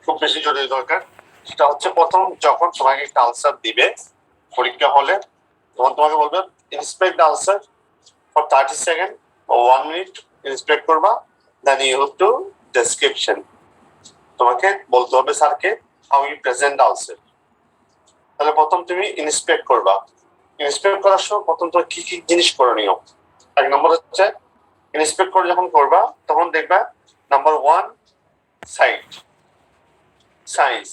খুব বেশি জরুরি দরকার, সেটা হচ্ছে প্রথম যখন তোমাকে একটা আনসার দিবে পরীক্ষা হলে, তখন তোমাকে বলবে inspect the answer for 30 second or 1 minute, inspect করবা, then you have to description, তোমাকে বলতে হবে স্যারকে how you present the answer. তাহলে প্রথম তুমি ইন্সপেক্ট করবা, ইন্সপেক্ট করার সময় প্রথম তোমার কি কি জিনিস করণীয়। এক নম্বর হচ্ছে ইন্সপেক্ট করে যখন করবা তখন দেখবা number 1 site, size,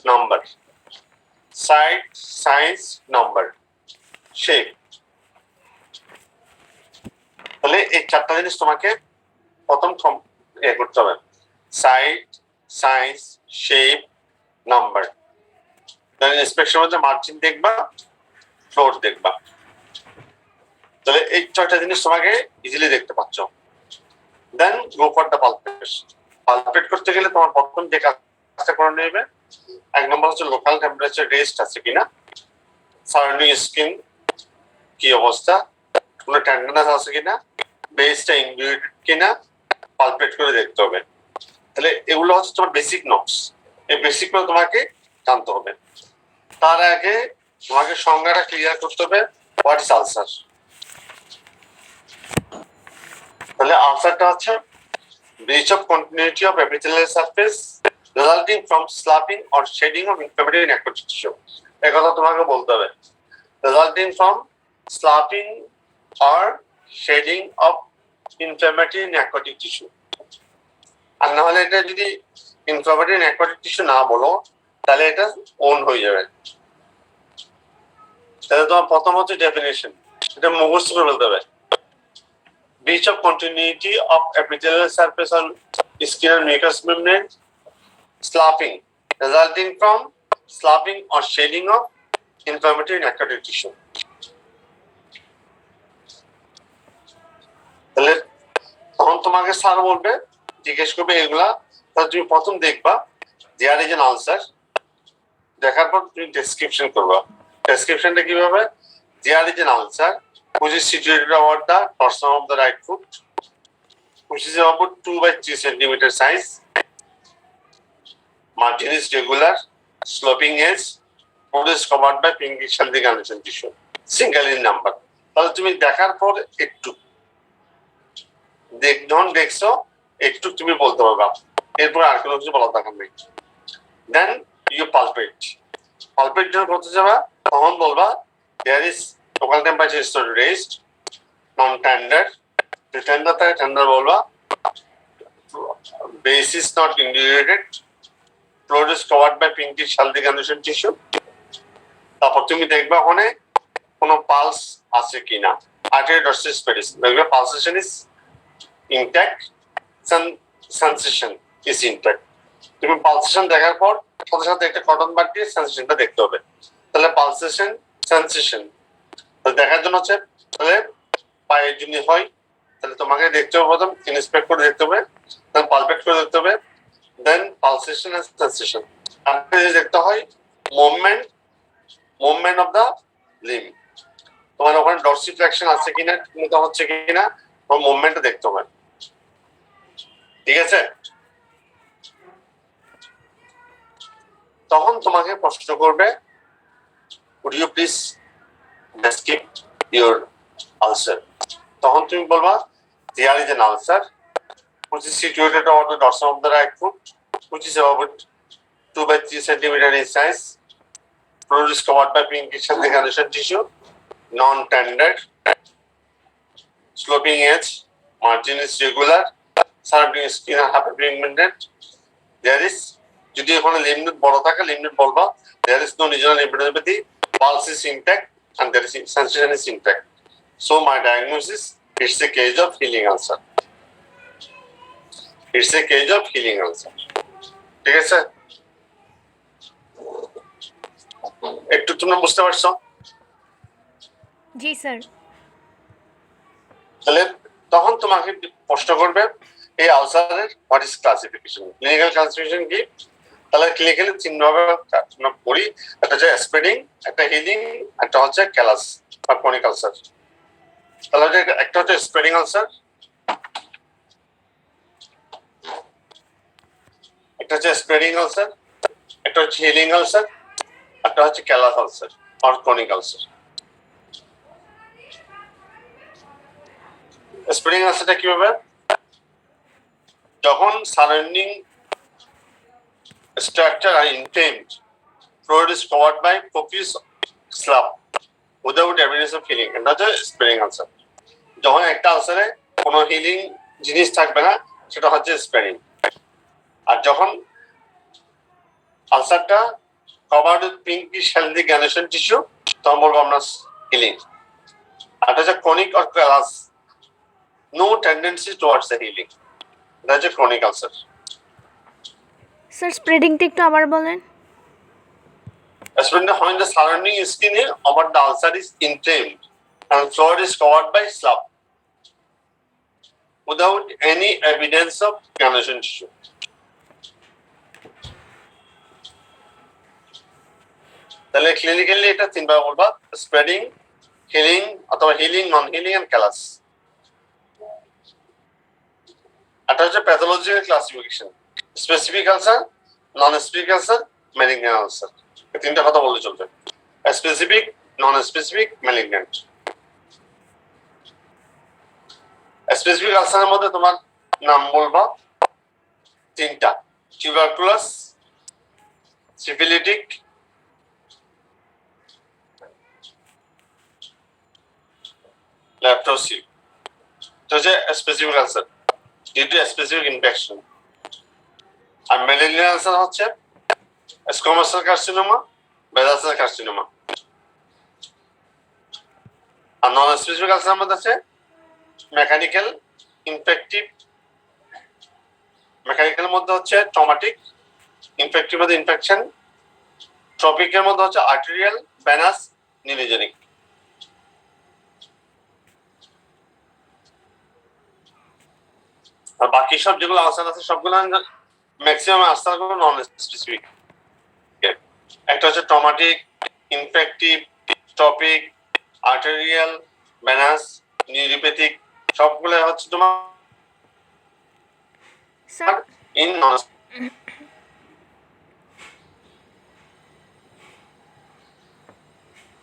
number, site, size, number, shape. তাহলে এই চারটা জিনিস তোমাকে প্রথম করতে হবে, site, size, shape, number. Then inspection মধ্যে মার্জিন দেখবা, ফ্লোর দেখবা। তাহলে এই ছয়টা জিনিস তোমাকে ইজিলি দেখতে পাচ্ছ। Then go for the palpate. Palpate করতে গেলে তোমার প্রথম যে কাজটা করে নেবে, এক নম্বর হচ্ছে লোকাল টেম্পারেচার রেস্ট আছে কিনা, সারাউন্ডিং স্কিন কি অবস্থা, কোনো টেন্ডারনেস আছে কিনা, বেসটা ইনভিউটেড কিনা, পালপেট করে দেখতে হবে। তাহলে এগুলো হচ্ছে তোমার বেসিক নোটস, এই বেসিক গুলো তোমাকে জানতে হবে। তার আগে তোমাকে সংজ্ঞাটা ক্লিয়ার করতে হবে, হোয়াট ইজ আলসার। তাহলে আলসারটা হচ্ছে breach of continuity of epithelial surface resulting from slapping or shedding of inflammatory necrotic tissue. এই কথা তোমাকে বলতে হবে, resulting from slapping or shedding of inflammatory necrotic tissue। আর না হলে এটা যদি inflammatory necrotic tissue না বলো তাহলে এটা ওন হয়ে যাবে। তাহলে তোমার প্রথম হচ্ছে ডেফিনেশন, এটা মুখস্থ করে বলতে হবে, breach of continuity of epithelial surface on skin and mucous membrane, slapping resulting from slapping or shedding of inflammatory necrotic tissue। তাহলে তখন তোমাকে স্যার বলবে, জিজ্ঞেস করবে এগুলা, তাহলে তুমি প্রথম দেখবা দেয়ার ইজ এন আনসার, দেখার পর তুমি ডেসক্রিপশন করবা। ডেসক্রিপশনটা কিভাবে, there is an answer which is situated over the dorsum of the right foot, which is about 2 by 3 centimeter size, margin is regular, sloping edge, foot is covered by pinkish healthy condition tissue, single in number। তাহলে তুমি দেখার পর একটু যখন দেখছো একটু তুমি বলতে পারবা, এরপর আর কোনো কিছু বলার দরকার নেই। দেন ইউ পালপেট, পালপেট যখন করতে যাবা তখন বলবা there is local temperature is raised, non-tender, the tender থাকে tender বলবা, base is not indurated, floor is covered by pinkish healthy condition tissue। তারপর তুমি দেখবা ওখানে কোনো পালস আছে কিনা, artery dorsal space, দেখবে pulsation is intact, sensation is intact। তুমি পালসেশন দেখার পর সাথে সাথে একটা কটন বাড দিয়ে সেন্সেশনটা দেখতে হবে। তাহলে পালসেশন, সেন্সেশন দেখার জন্য হচ্ছে, তাহলে পায়ের যদি হয় তাহলে তোমাকে দেখতে হবে প্রথম ইন্সপেক্ট করে দেখতে হবে, দেন পালপেট করে দেখতে হবে, দেন পালসেশন এন্ড সেন্সেশন। তারপরে যদি দেখতে হয় মুভমেন্ট অফ দা লিম্ব, তোমার ওখানে ডরসিফ্লেকশন আছে কিনা, ঠিকমতো হচ্ছে কিনা, তোমার মুভমেন্টটা দেখতে হবে। ঠিক আছে, তখন তোমাকে প্রশ্ন করবে, would you please describe your ulcer। তখন তুমি বলবা there is an ulcer which is situated over the dorsum of the right foot, which is about 2 by 3 centimeter in size, floor is covered by pinkish healthy condition tissue, non-tender, sloping edge, margin is regular, surrounding skin and happy pigmented, there is, যদি এখানে limb node বড় থাকে limb node বলবা there is no regional lymphadenopathy, pulse is intact and there is sensation is intact, so my diagnosis, it's a case of healing ulcer, it's a case of healing ulcer। ঠিক আছে, একটু তোমরা বুঝতে পারছো? জি sir. তাহলে তখন তোমাকে প্রশ্ন করবে এই আলসারের what is classification, clinical classification কি। তাহলে ক্লিনিক্যালি তিনভাবে আমরা পড়ি, একটা হচ্ছে স্প্রেডিং, একটা হিলিং, একটা হচ্ছে ক্যালাস বা ক্রনিক আলসার। তাহলে একটা হচ্ছে স্প্রেডিং আলসার, একটা হচ্ছে স্প্রেডিং আলসার, একটা হচ্ছে হিলিং আলসার, একটা হচ্ছে callous ulcer or chronic ulcer. Spreading আলসারটা কিভাবে? যখন surrounding structure are inflamed, fluid is covered by profuse slab without evidence of healing, এটা হচ্ছে স্প্রেডিং আলসার। যখন একটা আলসারে কোনো হিলিং জিনিস থাকবে না, সেটা হচ্ছে স্প্রেডিং। আর যখন আলসারটা covered with pinkish healthy granulation tissue, তখন বলবো আমরা হিলিং। আর এটা হচ্ছে chronic or callous, no tendency towards the healing, এটা হচ্ছে ক্রনিক আলসার। স্যার স্প্রেডিংটা একটু আবার বলেন। Especially when the surrounding skin over the ulcer is inflamed and fluid is covered by slab without any evidence of granulation tissue. তাহলে clinically এটা তিনবার বলবা: spreading, healing অথবা healing, non healing and callous. এটা হচ্ছে pathological classification: specific ulcer, non specific ulcer, malignant ulcer. তিনটা কথা বললে চলবে: specific, non specific, malignant. Specific আলসারের মধ্যে তোমার নাম বলবা তিনটা: টিউবারকুলাস, সিফিলিটিক, ল্যাপ্টোসি। এটা হচ্ছে specific ulcer due to specific infection. আর ম্যালিগন্যান্ট আলসার হচ্ছে squamous cell carcinoma, basal cell carcinoma. আর নন স্পেসিফিক আলসারের মধ্যে আছে মেকানিক্যাল, ইনফেক্টিভ। মেকানিক্যাল মধ্যে হচ্ছে ট্রমাটিক, ইনফেক্টিভ মধ্যে ইনফেকশন, ট্রপিকের মধ্যে হচ্ছে আর্টেরিয়াল, ভেনাস, নিউরোজেনিক। আর বাকি সব যেগুলো আলসার আছে সবগুলো ম্যাক্সিমাম আলসারগুলো নন স্পেসিফিক। একটা হচ্ছে traumatic, infective, trophic, arterial, venous, neuropathic, সবগুলো হচ্ছে তোমার sir in non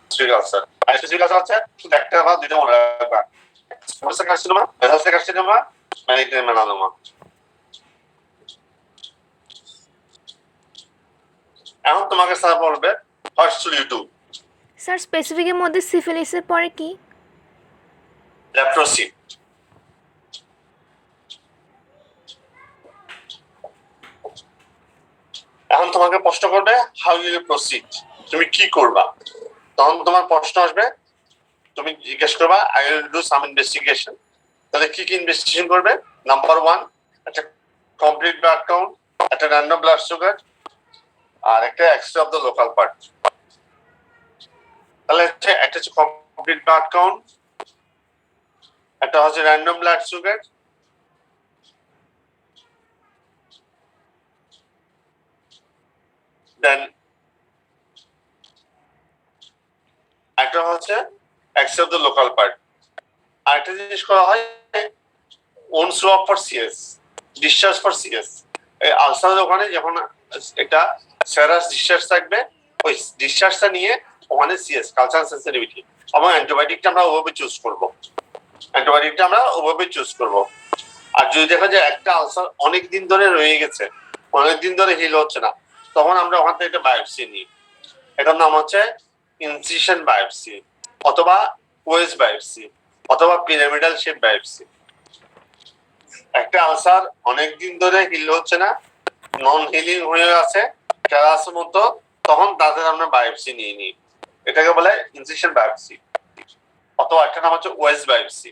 specific ulcer. আর স্পেসিফিক আলসার হচ্ছে শুধু একটা বা দুইটা মনে রাখবা: squamous cell carcinoma, basal cell carcinoma, malignant melanoma. এখন তোমাকে স্যার বলবে what should you do. Sir স্পেসিফিকের মধ্যে সিফিলিসের পরে কি? লেপ্রোসি। এখন তোমাকে প্রশ্ন করবে হাউ উইল ইউ প্রসিড, তুমি কি করবা? তখন তোমার প্রশ্ন আসবে, তুমি জিজ্ঞেস করবা I will do some investigation. তাহলে কি কি ইনভেস্টিগেশন করবে? নাম্বার 1, একটা কমপ্লিট ব্লাড কাউন্ট, একটা র্যান্ডম ব্লাড সুগার, আর একটা X-ray of the local part. তাহলে একটা হচ্ছে কমপ্লিট ব্লাড কাউন্ট, একটা হচ্ছে র্যান্ডম ব্লাড সুগার, দেন একটা হচ্ছে x-ray of the local part. আর একটা জিনিস করা হয় on swab for CS, discharge for CS. এই আলসারের ওখানে যখন এটা সেরাস ডিসচার্জ থাকবে, ওই ডিসচার্জটা নিয়ে ওখানে সিএস, কালচারাল সেন্সিটিভিটি, এবং অ্যান্টিবায়োটিকটা আমরা ওভাবে চুজ করবো। অ্যান্টিবায়োটিকটা আমরা ওভাবে চুজ করবো। আর যদি দেখা যায় একটা আলসার অনেক দিন ধরে রয়ে গেছে, অনেক দিন ধরে হিল হচ্ছে না, তখন আমরা ওখান থেকে একটা বায়োপসি নিই। এটার নাম হচ্ছে ইনসিশন বায়োপসি, অথবা ওয়েস বায়োপসি, অথবা পিরামিডাল শেপ বায়োপসি। একটা আলসার অনেক দিন ধরে হিল হচ্ছে না, নন হিলিং হয়ে আছে, ক্যালাসের মতো, তখন তাদের আমরা বায়োপসি নিয়ে নিই। এটাকে বলে ইনসিশন বায়োপসি, অথবা একটা নাম হচ্ছে ওয়েস বায়োপসি।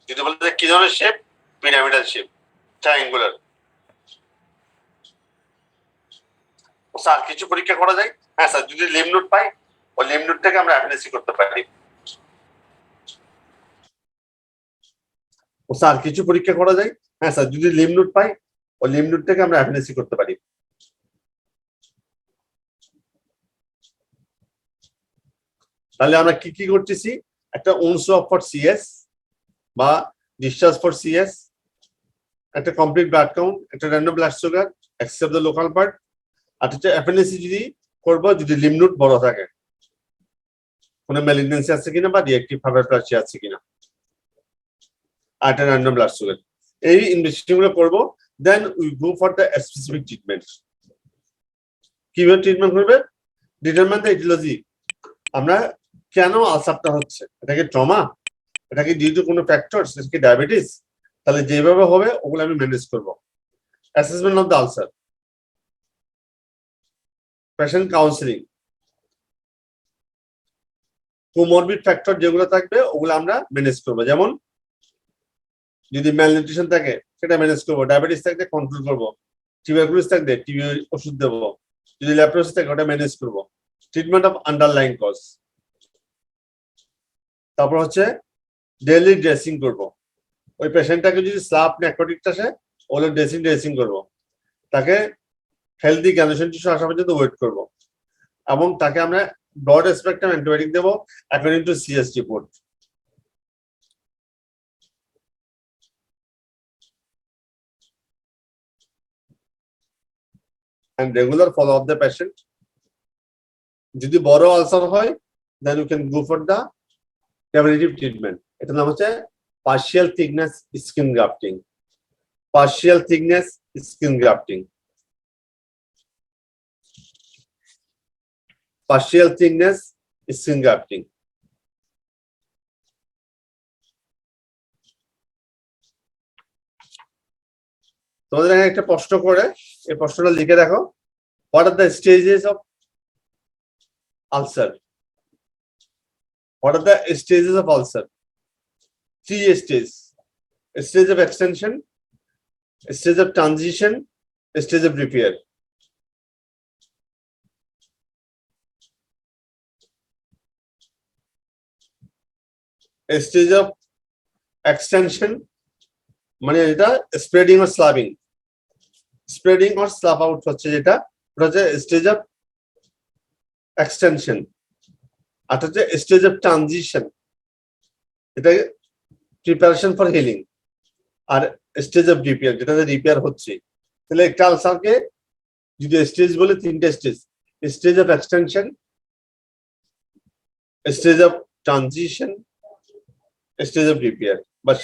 যদি বলতে কি ধরনের shape? Pyramidal shape, triangular. Sir কিছু পরীক্ষা করা যায়? হ্যাঁ স্যার, যদি লিম্ফ নোড পাই, ওই লিম্ফ নোড থেকে আমরা অ্যাপেন্ডিক্স করতে পারি। স্যার কিছু পরীক্ষা করা যায়? হ্যাঁ স্যার, যদি লিম্ফ নোড পাই, ওই লিম্ফ নোড থেকে আমরা অ্যাপেন্ডিক্স করতে পারি। তাহলে আমরা কি কি করতেছি? একটা ওন সোয়াপ ফর সিএস বা ডিসচার্জ ফর সিএস, একটা কমপ্লিট ব্লাড কাউন্ট, একটা random blood sugar, except the local part. আর হচ্ছে অ্যাপেন্ডিক্স যদি করবো যদি লিমনোড বড় থাকে, কোনো ম্যালিগন্যান্সি আছে কিনা বা রিঅ্যাক্টিভ ফাইব্রোপ্লাস্টিয়া আছে কিনা, আর একটা র্যান্ডম ব্লাড সুগার। এই ইনভেস্টিগেশন গুলো করবো, then we go for the specific treatment. কিভাবে ট্রিটমেন্ট করবে? Determine the aetiology. আমরা কেন আলসারটা হচ্ছে, এটা কি ট্রমা, এটা কি ডিউ টু কোনো ফ্যাক্টরস, এটা কি ডায়াবেটিস? তাহলে যেভাবে হবে ওগুলো আমি ম্যানেজ করবো। Assessment of the ulcer, patient counselling, comorbid factor যেগুলো থাকবে ওগুলো আমরা ম্যানেজ করবো। যেমন যদি ম্যালনিউট্রিশন থাকে সেটা ম্যানেজ করবো, ডায়াবেটিস থাকলে কন্ট্রোল করবো, টিউবারকুলোসিস থাকলে টিবি ওষুধ দেবো, যদি ল্যাপ্রোসিস থাকে ওটা ম্যানেজ করবো। Treatment of underlying cause. তারপর হচ্ছে ডেইলি ড্রেসিং করবো। ওই পেশেন্টটাকে যদি স্লাপ নেক্রোটিক আসে ওগুলো ড্রেসিং করবো। তাকে হেলদি গ্যানুশন টিস্যু আসা পর্যন্ত ওয়েট করবো, এবং তাকে আমরা ব্রড স্পেকট্রাম অ্যান্টিবায়োটিক দেবো according to CS report. and regular follow up the patient. যদি বড় আলসার হয় then you can go for the preventative treatment. এটার নাম হচ্ছে partial thickness skin grafting. Partial thickness skin grafting. Partial thickness skin grafting. তোমাদের এখানে একটা প্রশ্ন করে এই প্রশ্নটা লিখে রাখো। What are the stages of ulcer? What are the stages of ulcer? 3 stages. A stage of extension, a stage of transition, a stage of repair. A stage of extension মানে এটা spreading or sloughing, spreading or slough out হচ্ছে যেটা, ওটা হচ্ছে stage of extension. আর হচ্ছে stage of transition, এটা preparation for healing. আর স্টেজ অফ রিপেয়ার, যেটাতে রিপেয়ার হচ্ছে। তাহলে একটা আলসারকে যদি স্টেজ বলে 3টে stage: stage of extension, stage of transition, stage of repair. বাস।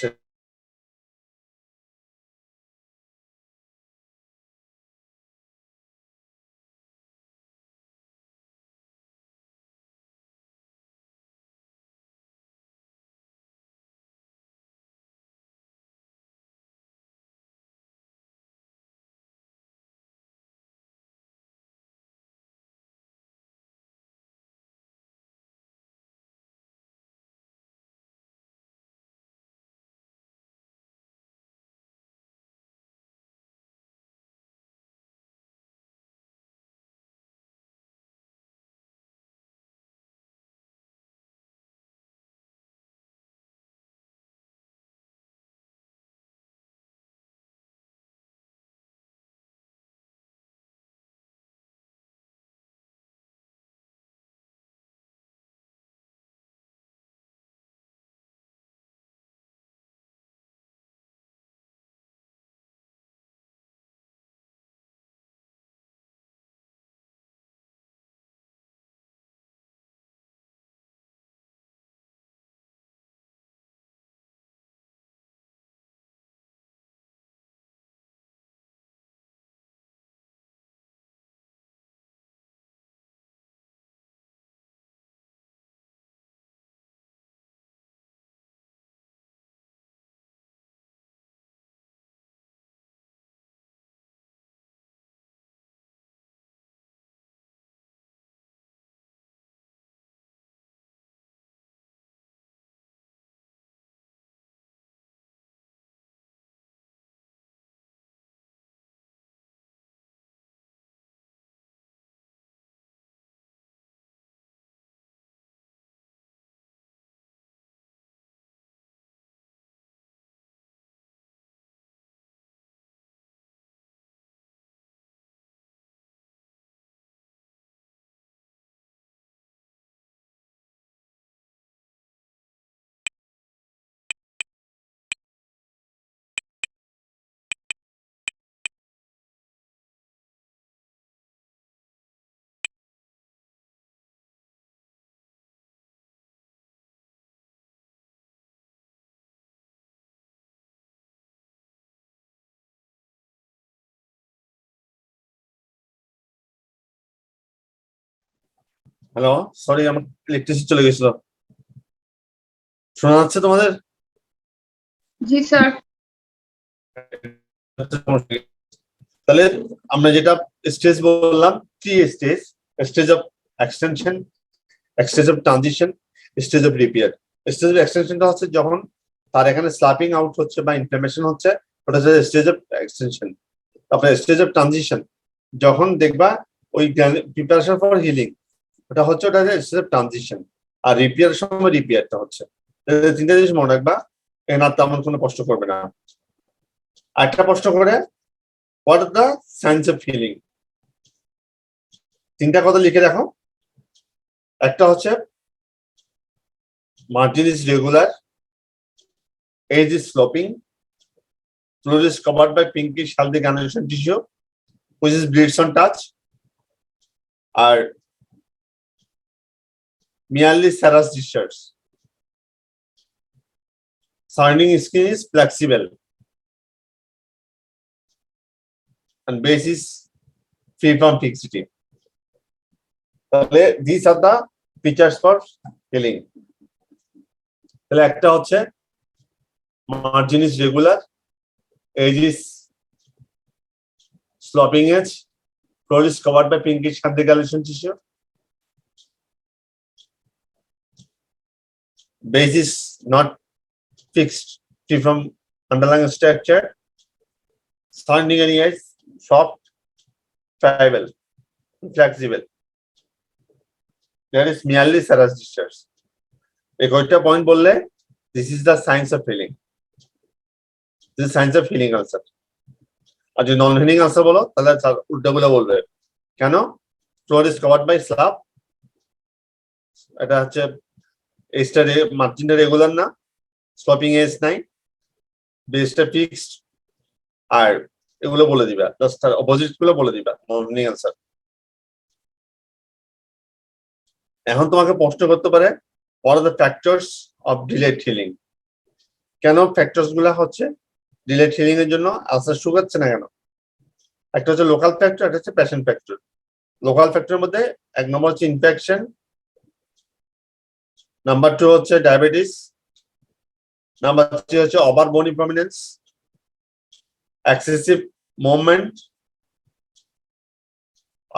হ্যালো, সরি আমার ইলেকট্রিসিটি চলে গেছিল। শোনা যাচ্ছে তোমাদের? জি স্যার। তাহলে আমরা যেটা স্টেজ বললাম, three stage: stage of extension, stage of transition, stage of repair. Stage of এক্সটেনশনটা হচ্ছে যখন তার এখানে স্ল্যাপিং আউট হচ্ছে বা ইনফ্লামেশন হচ্ছে, ওটা হচ্ছে স্টেজ অফ এক্সটেনশন। তারপরে স্টেজ অফ ট্রানজিশন, যখন দেখবা ওই প্রিপারেশন ফর হিলিং, ওটা হচ্ছে স্টেজ অফ ট্রানজিশন। আর রিপেয়ার সময় রিপেয়ারটা হচ্ছে। তিনটা জিনিস মনে রাখবা, এখানে আর তেমন কোনো প্রশ্ন করবে না। আরেকটা প্রশ্ন করে, what are the science of healing? তিনটা কথা লিখে রাখো। একটা হচ্ছে margin is regular, edge is sloping, floor is covered by pinkish healthy granulation tissue which is bleeds on touch, R merely serous discharge. Surrounding skin is flexible and base is free from fixity. তাহলে these are the features for healing. তাহলে একটা হচ্ছে margin is regular, edge is sloping edge, floor is covered by pinkish healthy granulation tissue, base is not fixed, free from underlying structure, surrounding area is soft, friable, flexible. There is merely serous discharge. এই কয়টা point বললে this is the science of healing. This is science of healing answer. আর যদি নন healing answer বলো তাহলে উল্টাগুলো বলবে। কেন? Floor is covered by slab, এটা হচ্ছে এজটা মার্জিনটা রেগুলার না, স্লপিং এজ নাই, বেসটা ফিক্সড, আর এগুলো বলে দিবা, জাস্ট তার অপোজিট গুলো বলে দিবা নন হিলিং আনসার। এখন তোমাকে প্রশ্ন করতে পারে, what are the factors of delayed healing? কেন ফ্যাক্টরস গুলা হচ্ছে ডিলেড হিলিং এর জন্য আলসার শুকাচ্ছে না কেন? একটা হচ্ছে লোকাল ফ্যাক্টর, একটা হচ্ছে প্যাশন ফ্যাক্টর। লোকাল ফ্যাক্টরের মধ্যে এক নম্বর হচ্ছে ইনফেকশন, নাম্বার 2 হচ্ছে ডায়াবেটিস, নাম্বার 3 হচ্ছে over bony prominence, excessive movement,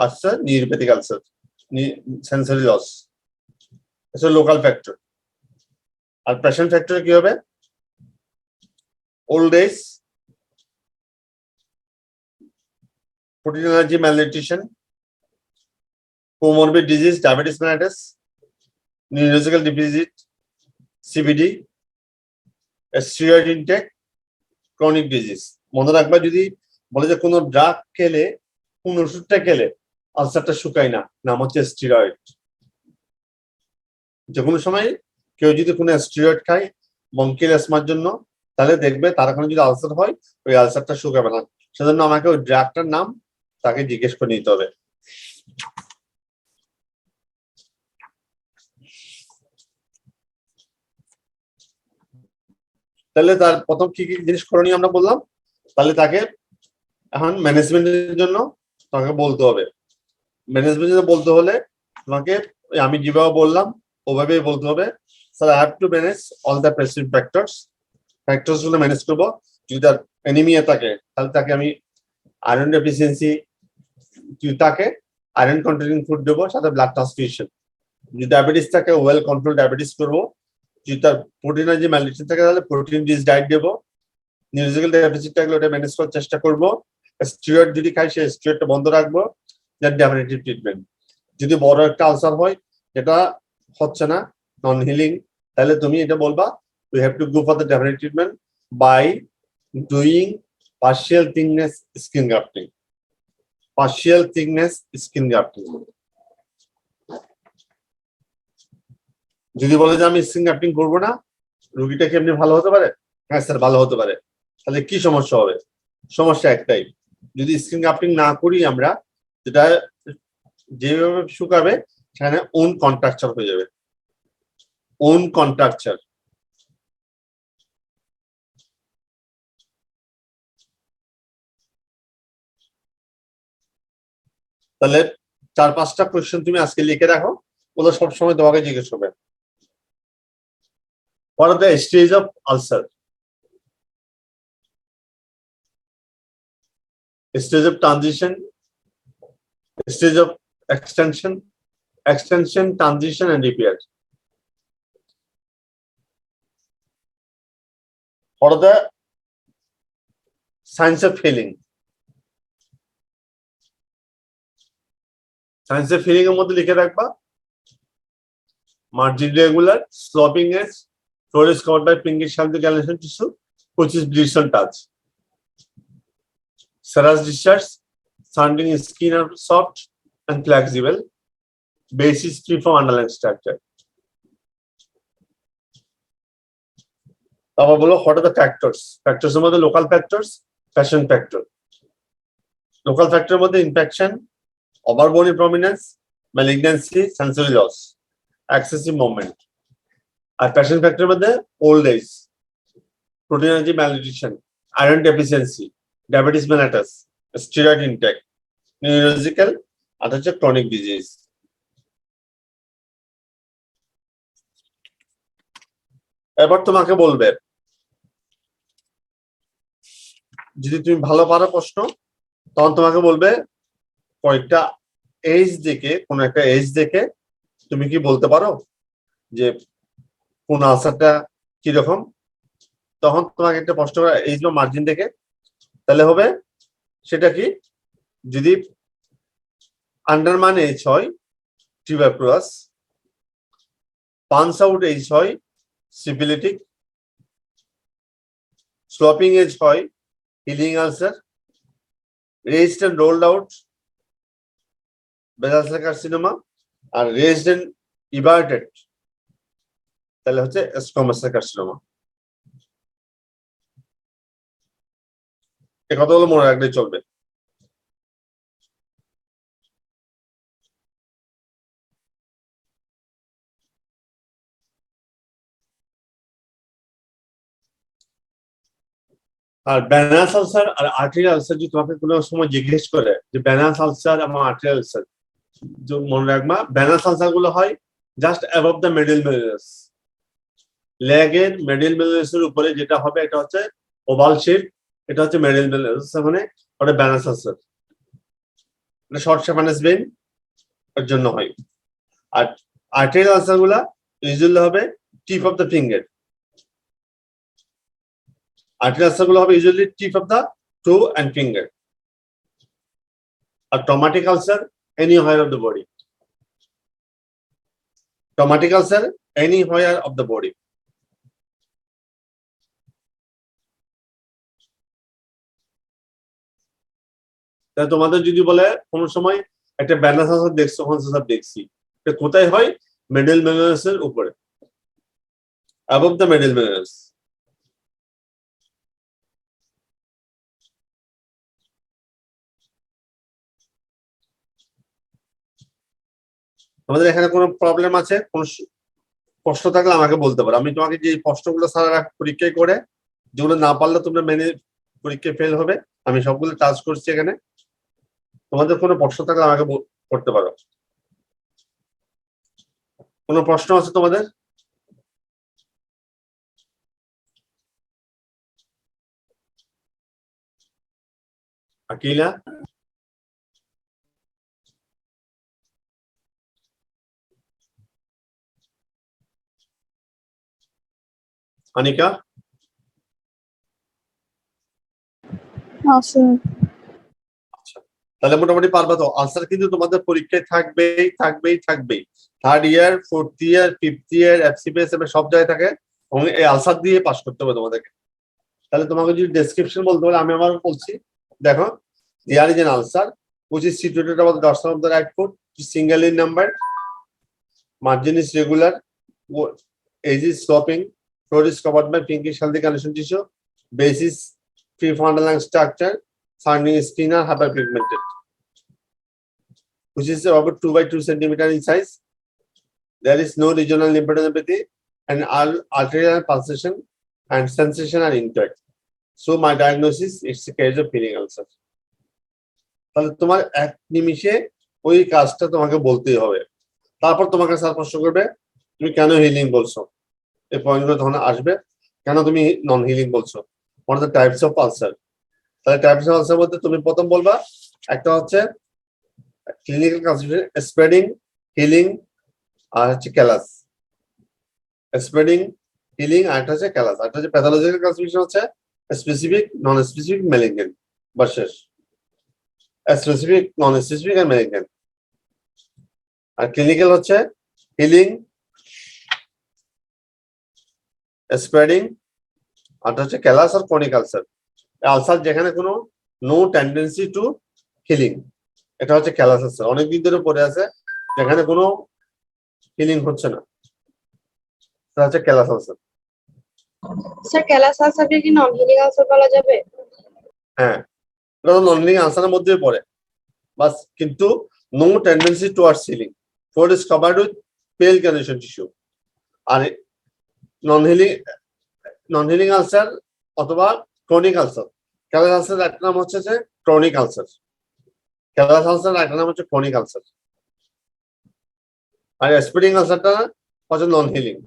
আচ্ছা নিউরোপ্যাথিক আলসার, সেন্সরি লস। এটা লোকাল ফ্যাক্টর। আর প্যাশন ফ্যাক্টরে কি হবে? old age, protein allergy, malnutrition, comorbid disease, diabetes mellitus, neurological deficit, CBD, steroid intake, chronic disease. মনে রাখবা, যদি বলে যে কোনো ড্রাগ খেলে, কোন ওষুধটা খেলে আলসারটা শুকায় না, নাম হচ্ছে স্টেরয়েড। যে কোনো সময় কেউ যদি কোনো স্টেরয়েড খায় বঙ্কিয়াল অ্যাজমার জন্য, তাহলে দেখবে তার ওখানে যদি আলসার হয়, ওই আলসারটা শুকাবে না। সেজন্য আমাকে ওই ড্রাগটার নাম তাকে জিজ্ঞেস করে নিতে হবে। তাহলে তার প্রথম কি কি জিনিস করণীয় আমরা বললাম। তাহলে তাকে এখন ম্যানেজমেন্টের জন্য তাকে বলতে হবে। ম্যানেজমেন্টের বলতে হলে তোমাকে আমি যেভাবে বললাম ওভাবেই বলতে হবে, sir I have to manage all the president factors গুলো ম্যানেজ করবো। যদি তার অ্যানিমিয়া থাকে তাহলে তাকে আমি আয়রন ডেফিসিয়েন্সি, যদি তাকে আয়রন কন্টেনিং ফুড দেবো, সাথে ব্লাড ট্রান্সফিউশন। যদি ডায়াবেটিস থাকে ওয়েল কন্ট্রোল ডায়াবেটিস করবো। যদি তার প্রোটিন যে ম্যালনিউট্রিশন থাকে তাহলে প্রোটিন রিচ ডায়েট দেবো। নিউরোলজিক্যাল ডেফিসিট থাকলে ওটা ম্যানেজ করার চেষ্টা করবো। স্টেরয়েড যদি খাই সেই স্টেরয়েডটা বন্ধ রাখবো। Definitive treatment. যদি বড় একটা আলসার হয় যেটা হচ্ছে না, নন হিলিং, তাহলে তুমি এটা বলবা we have to go for the definite treatment by doing partial thickness skin grafting. Partial thickness skin grafting. যদি বলে যে আমি স্কিন গ্রাফটিং করবো না, রোগীটা কি এমনি ভালো হতে পারে? হ্যাঁ স্যার ভালো হতে পারে। তাহলে কি সমস্যা হবে? সমস্যা একটাই, যদি স্কিন গ্রাফটিং না করি আমরা, যেটা যেভাবে শুকাবে সেখানে ওন কন্ট্রাকচার হয়ে যাবে। Own contracture. তাহলে 4-5টা কোয়েশ্চেন তুমি আজকে লিখে রাখো, ওগুলো সবসময় তোমাকে জিজ্ঞেস করবে। What are the stage of ulcer? Stage of transition, stage of extension, transition, and repair. What are the signs of healing? Signs of healing এর মধ্যে লিখে রাখবা margin regular, sloping edge, floor is covered by pinkish healthy granulation tissue, which is bleeds on touch. Serous discharge, sounding skin are soft and flexible. Base is free from underlying structure. তারপর বলো what are the factors? Factors এর মধ্যে local factors, fashion factor. Local factor এর মধ্যে infection, overbone prominence, malignancy, sensory loss, excessive movement. আর fashion factor এর মধ্যে old age, protein energy malnutrition, iron deficiency, diabetes mellitus, steroid intake, neurological আর হচ্ছে chronic disease. এবার তোমাকে বলবে যদি তুমি ভালো পারো প্রশ্ন তখন তোমাকে বলবে কয়েকটা এজ দেখে কোন একটা এজ দেখে তুমি কি বলতে পারো যে কোন আনসারটা কিরকম, তখন তোমাকে একটা প্রশ্ন করা এজ বা মার্জিন দেখে তাহলে হবে সেটা কি যদি আন্ডারমান এজ হয় টিউবারকুলাস, পাঞ্চ আউট এজ হয় সিফিলিটিক, স্লপিং এজ হয় healing ulcer, raised and rolled out basal cell carcinoma, আর রেজড এন্ড ইভার্টেড তাহলে হচ্ছে স্কোমাস সেল কার্সিনোমা। এই কথাগুলো মনে রাখলেই চলবে। আর ব্যানাস আলসার আর আর্টেরিয়াল আলসার যদি তোমাকে কোনো সময় জিজ্ঞেস করে যে ব্যানাস আলসার এবং আর্টেরিয়াল আলসার, মনে রাখবা ব্যানাস আলসার গুলো হয় just above the middle malleolus, লেগের মিডল মেলিনাসের উপরে যেটা হবে এটা হচ্ছে ওভাল শেপ, এটা হচ্ছে মিডল মেলিনাস, মানে ওটা ব্যানাস আলসার, এটা শর্ট স্যাপানাস ভেইন এর জন্য হয়। আর আর্টেরিয়াল আলসার গুলা ইউজুয়ালি হবে tip of the finger, arterial ulcer গুলো হবে usually tip of the toe and finger. A traumatic ulcer anywhere of the body. Traumatic ulcer anywhere of the body. তাহলে তোমাদের যদি বলে কোন সময় একটা ব্যানাস আলসার দেখছো, আলসার দেখছি, এটা কোথায় হয়? মিডল মেলিনাসের উপরে, above the middle meninges. আমাদের এখানে কোনো প্রবলেম আছে, কোন প্রশ্ন থাকলে আমাকে বলতে পারো। আমি তোমাকে যে প্রশ্নগুলো সারা পরীক্ষায় করে যেগুলো না পারলে তোমরা মেনে পরীক্ষায় ফেল হবে, আমি সবগুলো টাচ করছি এখানে। তোমাদের কোনো প্রশ্ন থাকলে আমাকে করতে পারো। কোনো প্রশ্ন আছে তোমাদের? আকিলা, আনিকা? তাহলে মোটামুটি পারবা তো। আনসার কিন্তু তোমাদের পরীক্ষায় থাকবেই থাকবেই থাকবেই, third year, fourth year, fifth year, FCPS সব জায়গায় থাকে, এবং এই আনসার দিয়ে পাস করতে হবে তোমাদেরকে। তাহলে তোমাকে যদি ডেসক্রিপশন বলতে বলে, আমি আমার বলছি, দেখো, there is an ulcer which is situated above the dorsum of the right foot, single in number, margin is regular, edge is sloping, floor is covered by pinkish healthy condition tissue, base is free from underlying structure, surrounding skin are hyperpigmented, which is about 2 by 2 centimeter in size. There is no regional lymphadenopathy and all arterial pulsation and sensation are intact. So my diagnosis is a case of healing ulcer. তাহলে তোমার এক নিমিষে ওই কাজটা তোমাকে বলতেই হবে। তারপর তোমাকে স্যার প্রশ্ন করবে তুমি কেন হিলিং বলছো, এই পয়েন্টগুলো তখন আসবে। কেন তুমি নন হিলিং বলছো, one of the types of ulcer. তাহলে টাইপস অফ আলসার মধ্যে তুমি প্রথম বলবা একটা হচ্ছে ক্লিনিক্যাল কনস্টিটিউশন, স্প্রেডিং, হিলিং, আর হচ্ছে ক্যালাস। স্প্রেডিং, হিলিং, আর একটা হচ্ছে ক্যালাস। আর একটা হচ্ছে প্যাথোলজিক্যাল কনস্টিটিউশন হচ্ছে স্পেসিফিক, নন স্পেসিফিক, ম্যালিগন্যান্ট বা শেষ স্পেসিফিক, নন স্পেসিফিক আর ম্যালিগন্যান্ট। আর ক্লিনিক্যাল হচ্ছে হিলিং, স্প্রেডিং, আর হচ্ছে ক্যালাস আর ক্রনিক আলসার। আলসার যেখানে কোনো নো টেন্ডেন্সি টু হিলিং, এটা হচ্ছে ক্যালাস আলসার। অনেকদিন ধরে পড়ে আছে যেখানে কোনো হিলিং হচ্ছে না, এটা হচ্ছে ক্যালাস আলসার। স্যার ক্যালাস আলসারকে কি নন হিলিং আলসার বলা যাবে? হ্যাঁ, এটা তো নন হিলিং আলসারের মধ্যেই পড়ে বাস, কিন্তু no tendency towards healing, floor is covered with pale connection tissue. আর নন হিলিং আলসার অথবা ক্রনিক আলসার, ক্যালাস আলসার একটা নাম হচ্ছে যে ক্রনিক আলসার, ক্যালাস আলসার একটা নাম হচ্ছে ক্রনিক আলসার। আর স্প্রেডিং আলসারটা হচ্ছে নন হিলিং।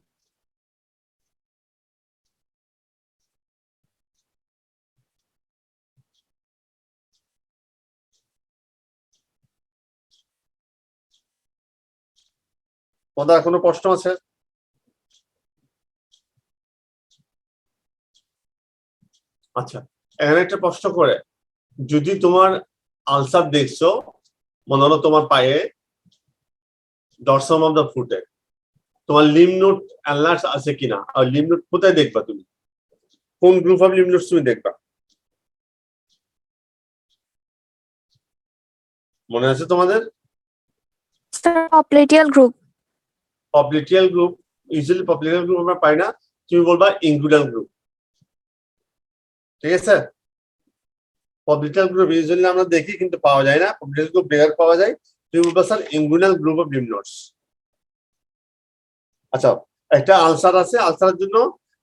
তোমাদের কোনো প্রশ্ন আছে? আচ্ছা, এখানে একটা প্রশ্ন করে, যদি তোমার আলসার দেখছো মনে হলো তোমার পায়ে ডরসাম অফ দ্য ফুটে, তোমার লিম্ফ নোড অ্যালার্জ আছে কিনা, আর লিম্ফ নোড কোথায় দেখবা তুমি, কোন গ্রুপ অফ লিম্ফ নোডস তুমি দেখবা? মনে আছে তোমাদের? Sir popliteal group. Popliteal group, usually popliteal group আমরা পাই না, তুমি বলবা ইনগুইনাল গ্রুপ। ঠিক আছে, পপ্লেটিয়াল গ্রুপ ইউজুয়ালি আমরা দেখি কিন্তু পাওয়া যায় না, পপ্লেটিয়াল গ্রুপ বেগার পাওয়া যায়। তুমি বলবা sir inguinal group of lymph nodes. আচ্ছা, একটা আলসার আছে, আলসারের জন্য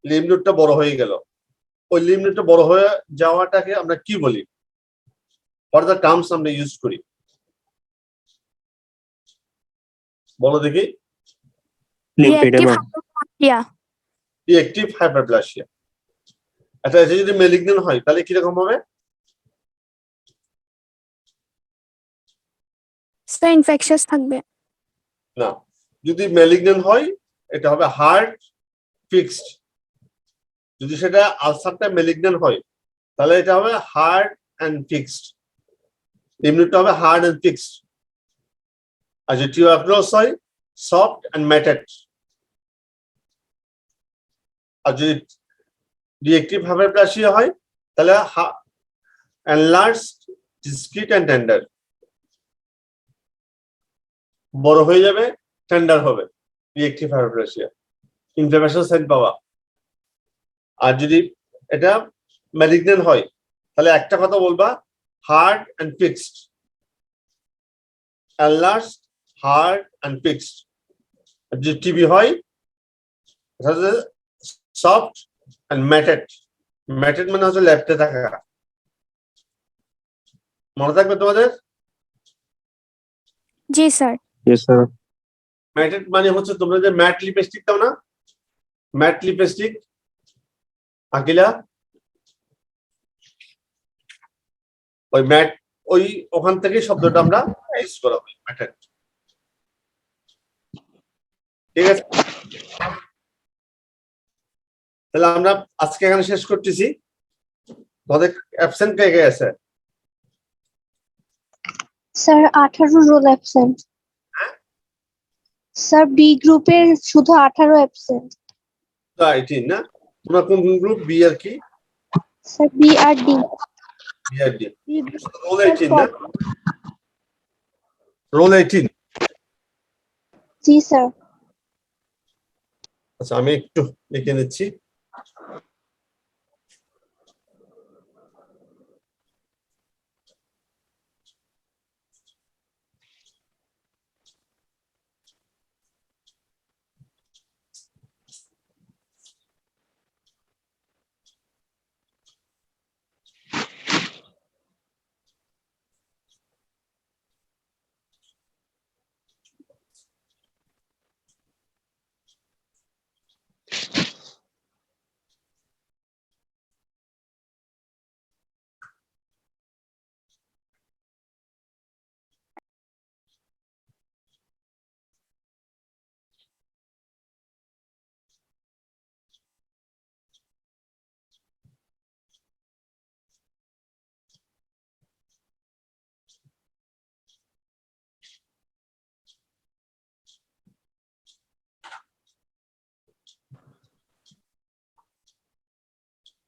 লিম্ফ নোডটা বড় হয়ে গেল, ওই লিম্ফ নোডটা বড় হয়ে যাওয়াটাকে আমরা কি বলি, ফর দ্য টার্মস আমরা ইউজ করি, বলো দেখি। Reactive hypoplasia. Reactive hyperplasia. আচ্ছা, এটা যদি ম্যালিগন্যান্ট হয় তাহলে কিরকম হবে? স্যার ইনফেকশাস থাকবে। না, যদি ম্যালিগন্যান্ট হয় এটা হবে হার্ড ফিক্সড। যদি সেটা আলসারটা ম্যালিগন্যান্ট হয় তাহলে এটা হবে হার্ড অ্যান্ড ফিক্সড, ইমিউনিটা হবে হার্ড অ্যান্ড ফিক্সড। আর যদি টিউবারকুলোস হয় সফট অ্যান্ড ম্যাটেড। আর যদি রিঅ্যাক্টিভ হাইপারপ্লাসিয়া হয় তাহলে এনলার্জড, ডিসক্রিট অ্যান্ড টেন্ডার, বড় হয়ে যাবে, টেন্ডার হবে, রিঅ্যাক্টিভ হাইপারপ্লাসিয়া, ইনফ্লামেশন সাইন পাওয়া। আর যদি এটা ম্যালিগন্যান্ট হয় তাহলে একটা কথা বলবা, hard and fixed, enlarged, hard and fixed. আর যদি টিবি হয় সফট অ্যান্ড ম্যাটেড। ম্যাটেড মানে হচ্ছে ল্যাপটে থাকা, মনে থাকবে তোমাদের? জি স্যার। ম্যাটেড মানে হচ্ছে তোমরা যে ম্যাট লিপস্টিক দাও না, ম্যাট লিপস্টিক, আকিলা ওই ম্যাট, ওই ওখান থেকে শব্দটা আমরা ইউজ করা হয়, ম্যাটেড। ঠিক আছে, তাহলে আমরা আজকে এখানে শেষ করতেছি। তোমাদের অ্যাবসেন্ট কে কে আছে? Sir 18 roll absent. Sir B গ্রুপে শুধু 18 অ্যাবসেন্ট। 18 না? তোমরা কোন গ্রুপ? বি আর কি? স্যার বি আর ডি। বি আর ডি। রোল 18 না? রোল 18। জি স্যার। আচ্ছা, আমি একটু লিখে নিচ্ছি।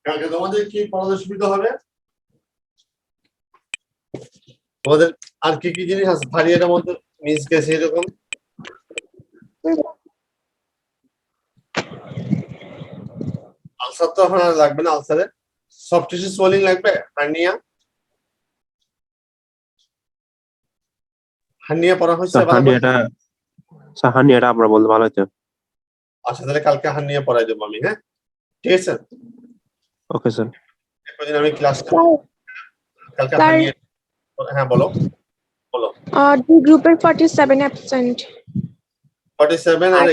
কালকে তোমাদের কি পড়াতে সুবিধা হবে? তোমাদের আর কি কি জিনিস আছে ভারী এর মধ্যে মিস গেছে এরকম? আলসার তো এখন আর লাগবে না, আলসারে সফট টিস্যু সোলিং লাগবে, হার্নিয়া হার্নিয়া পড়া হয়েছে স্যার হার্নিয়াটা আমরা বলতে ভালো হতো। আচ্ছা তাহলে কালকে হার্নিয়া পড়াই দেবো আমি, হ্যাঁ ঠিক আছে। Okay sir. একদিন আমি ক্লাসটা কালকে স্যার। হার্নিয়া, হ্যাঁ বলো বলো। ডি গ্রুপের 47 অ্যাবসেন্ট 47 আর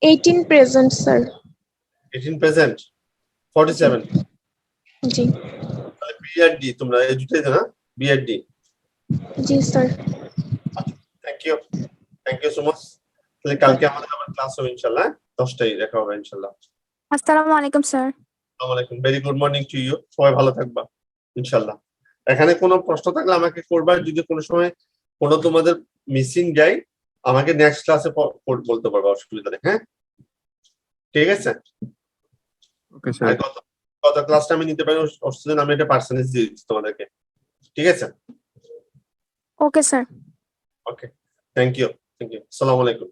18 প্রেজেন্ট স্যার 18 প্রেজেন্ট 47। জি তাহলে বিআরডি তোমরা এই দুটোই না, বিআরডি। জি sir thank you so much. তাহলে কালকে আমাদের আবার ক্লাস হবে ইনশাআল্লাহ, 10টায় দেখা হবে ইনশাআল্লাহ। আসসালামু আলাইকুম স্যার। আসসালামু আলাইকুম, very good morning to you, সবাই ভালো থাকবা ইনশাআল্লাহ। এখানে কোনো প্রশ্ন থাকলে আমাকে করবা, যদি কোনো সময় কোনো তোমাদের মিসিং যায় আমাকে নেক্সট ক্লাসে বলতে পারবা, অসুবিধা নেই, হ্যাঁ ঠিক আছে। Okay sir. আর গত ক্লাসটা আমি নিতে পারি অসুবিধা, আমি এটা পার্সেন্টেজ দিয়ে দিচ্ছি তোমাদেরকে, ঠিক আছে। Okay sir. Okay thank you, আসসালামু আলাইকুম।